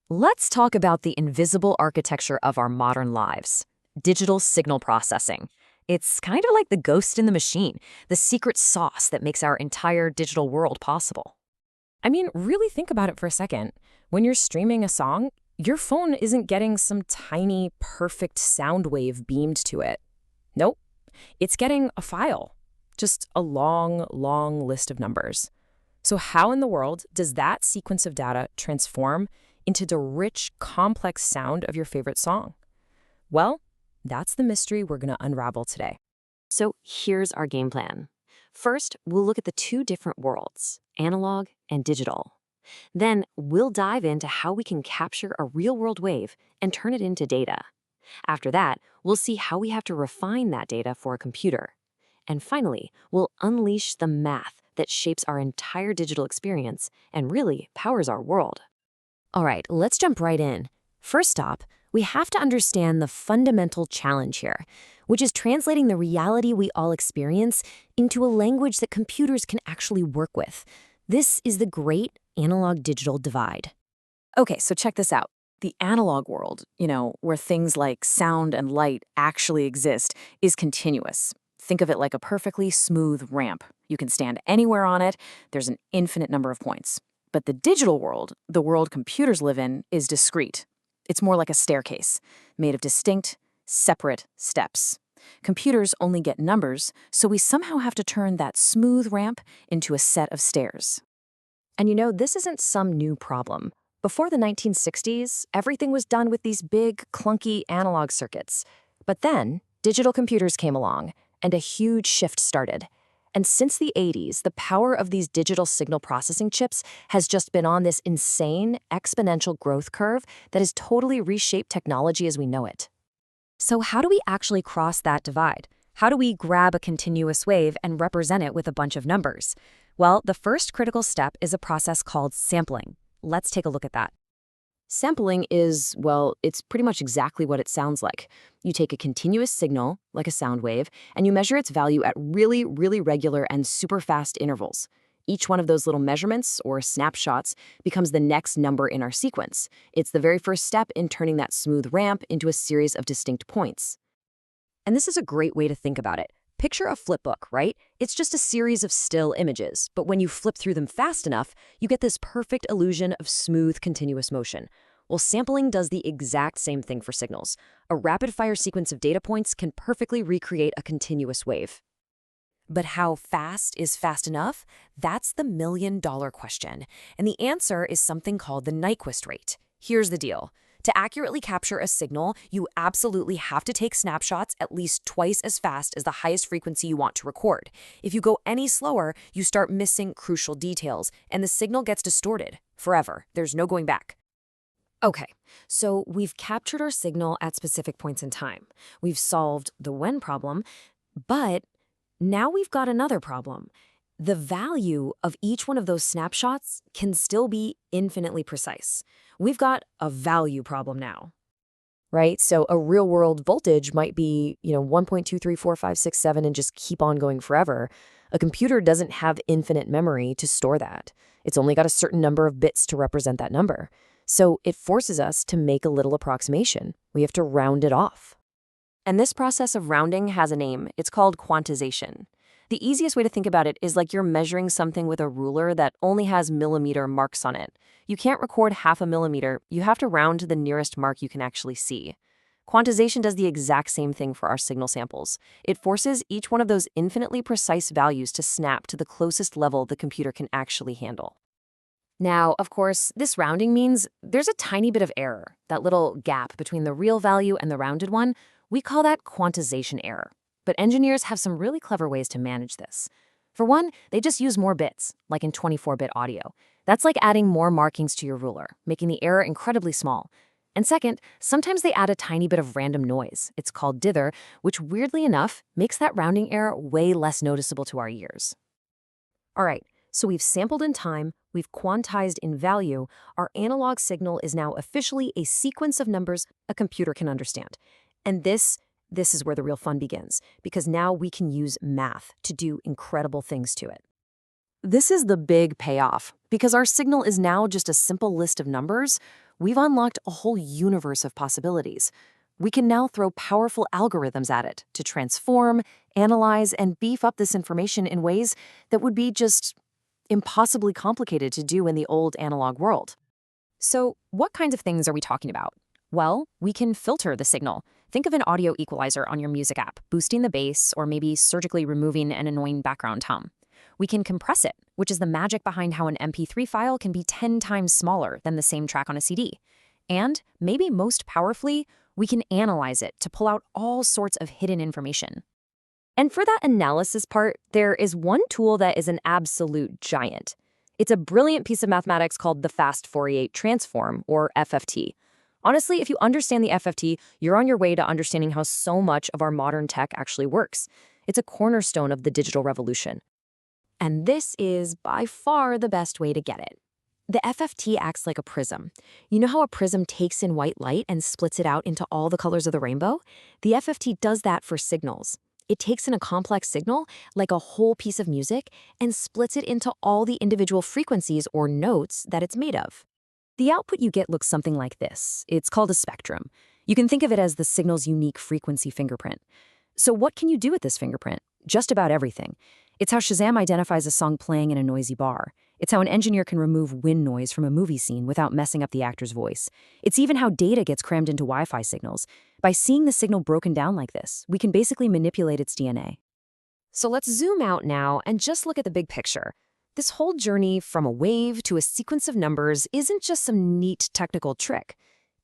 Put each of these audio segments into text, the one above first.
Let's talk about the invisible architecture of our modern lives, digital signal processing. It's kind of like the ghost in the machine, the secret sauce that makes our entire digital world possible. I mean, really think about it for a second. When you're streaming a song, your phone isn't getting some tiny, perfect sound wave beamed to it. Nope, it's getting a file, just a long, long list of numbers. So how in the world does that sequence of data transform into the rich, complex sound of your favorite song? Well, that's the mystery we're going to unravel today. So here's our game plan. First, we'll look at the two different worlds, analog and digital. Then we'll dive into how we can capture a real-world wave and turn it into data. After that, we'll see how we have to refine that data for a computer. And finally, we'll unleash the math that shapes our entire digital experience and really powers our world. All right, let's jump right in. First stop, we have to understand the fundamental challenge here, which is translating the reality we all experience into a language that computers can actually work with. This is the great analog-digital divide. Okay, so check this out. The analog world, where things like sound and light actually exist, is continuous. Think of it like a perfectly smooth ramp. You can stand anywhere on it. There's an infinite number of points. But the digital world, the world computers live in, is discrete. It's more like a staircase, made of distinct, separate steps. Computers only get numbers, so we somehow have to turn that smooth ramp into a set of stairs. And this isn't some new problem. Before the 1960s, everything was done with these big, clunky analog circuits. But then, digital computers came along, and a huge shift started. And since the 80s, the power of these digital signal processing chips has just been on this insane, exponential growth curve that has totally reshaped technology as we know it. So how do we actually cross that divide? How do we grab a continuous wave and represent it with a bunch of numbers? Well, the first critical step is a process called sampling. Let's take a look at that. Sampling is, it's pretty much exactly what it sounds like. You take a continuous signal, like a sound wave, and you measure its value at really, really regular and super fast intervals. Each one of those little measurements, or snapshots, becomes the next number in our sequence. It's the very first step in turning that smooth ramp into a series of distinct points. And this is a great way to think about it. Picture a flipbook, right? It's just a series of still images, but when you flip through them fast enough, you get this perfect illusion of smooth, continuous motion. Well, sampling does the exact same thing for signals. A rapid-fire sequence of data points can perfectly recreate a continuous wave. But how fast is fast enough? That's the million-dollar question. And the answer is something called the Nyquist rate. Here's the deal. To accurately capture a signal, you absolutely have to take snapshots at least twice as fast as the highest frequency you want to record. If you go any slower, you start missing crucial details, and the signal gets distorted forever. There's no going back. Okay, so we've captured our signal at specific points in time. We've solved the when problem, but now we've got another problem. The value of each one of those snapshots can still be infinitely precise. We've got a value problem now, right? So a real-world voltage might be, 1.23456 and just keep on going forever. A computer doesn't have infinite memory to store that. It's only got a certain number of bits to represent that number. So it forces us to make a little approximation. We have to round it off. And this process of rounding has a name. It's called quantization. The easiest way to think about it is like you're measuring something with a ruler that only has millimeter marks on it. You can't record half a millimeter. You have to round to the nearest mark you can actually see. Quantization does the exact same thing for our signal samples. It forces each one of those infinitely precise values to snap to the closest level the computer can actually handle. Now, of course, this rounding means there's a tiny bit of error, that little gap between the real value and the rounded one. We call that quantization error. But engineers have some really clever ways to manage this. For one, they just use more bits, like in 24-bit audio. That's like adding more markings to your ruler, making the error incredibly small. And second, sometimes they add a tiny bit of random noise. It's called dither, which weirdly enough makes that rounding error way less noticeable to our ears. All right, so we've sampled in time, we've quantized in value. Our analog signal is now officially a sequence of numbers a computer can understand. And this is where the real fun begins, because now we can use math to do incredible things to it. This is the big payoff, because our signal is now just a simple list of numbers. we've unlocked a whole universe of possibilities. We can now throw powerful algorithms at it to transform, analyze, and beef up this information in ways that would be just impossibly complicated to do in the old analog world. So what kinds of things are we talking about? Well, we can filter the signal. Think of an audio equalizer on your music app, boosting the bass or maybe surgically removing an annoying background hum. We can compress it, which is the magic behind how an MP3 file can be 10 times smaller than the same track on a CD. And, maybe most powerfully, we can analyze it to pull out all sorts of hidden information. And for that analysis part, there is one tool that is an absolute giant. It's a brilliant piece of mathematics called the fast Fourier transform, or FFT. Honestly, if you understand the FFT, you're on your way to understanding how so much of our modern tech actually works. It's a cornerstone of the digital revolution. And this is by far the best way to get it. The FFT acts like a prism. You know how a prism takes in white light and splits it out into all the colors of the rainbow? The FFT does that for signals. It takes in a complex signal, like a whole piece of music, and splits it into all the individual frequencies or notes that it's made of. The output you get looks something like this. It's called a spectrum. You can think of it as the signal's unique frequency fingerprint. So what can you do with this fingerprint? Just about everything. It's how Shazam identifies a song playing in a noisy bar. It's how an engineer can remove wind noise from a movie scene without messing up the actor's voice. It's even how data gets crammed into Wi-Fi signals. By seeing the signal broken down like this, we can basically manipulate its DNA. So let's zoom out now and just look at the big picture. This whole journey from a wave to a sequence of numbers isn't just some neat technical trick.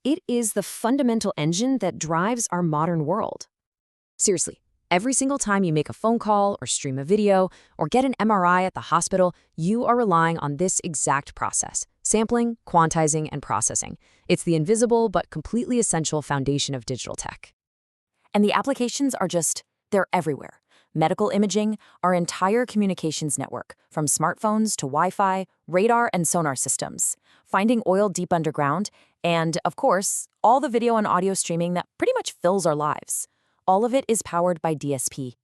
It is the fundamental engine that drives our modern world. Seriously. Every single time you make a phone call or stream a video or get an MRI at the hospital, you are relying on this exact process: sampling, quantizing, and processing. It's the invisible but completely essential foundation of digital tech. And the applications are they're everywhere. Medical imaging, our entire communications network, from smartphones to Wi-Fi, radar, and sonar systems, finding oil deep underground, and, of course, all the video and audio streaming that pretty much fills our lives. All of it is powered by DSP.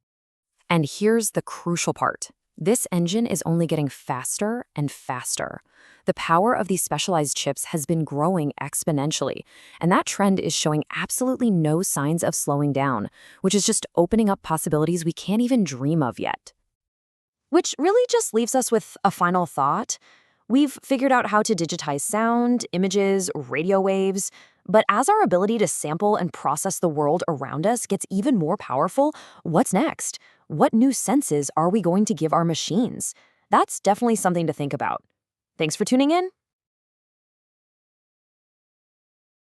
And here's the crucial part. This engine is only getting faster and faster. The power of these specialized chips has been growing exponentially, and that trend is showing absolutely no signs of slowing down, which is just opening up possibilities we can't even dream of yet. Which really just leaves us with a final thought. We've figured out how to digitize sound, images, radio waves, but as our ability to sample and process the world around us gets even more powerful, what's next? What new senses are we going to give our machines? That's definitely something to think about. Thanks for tuning in.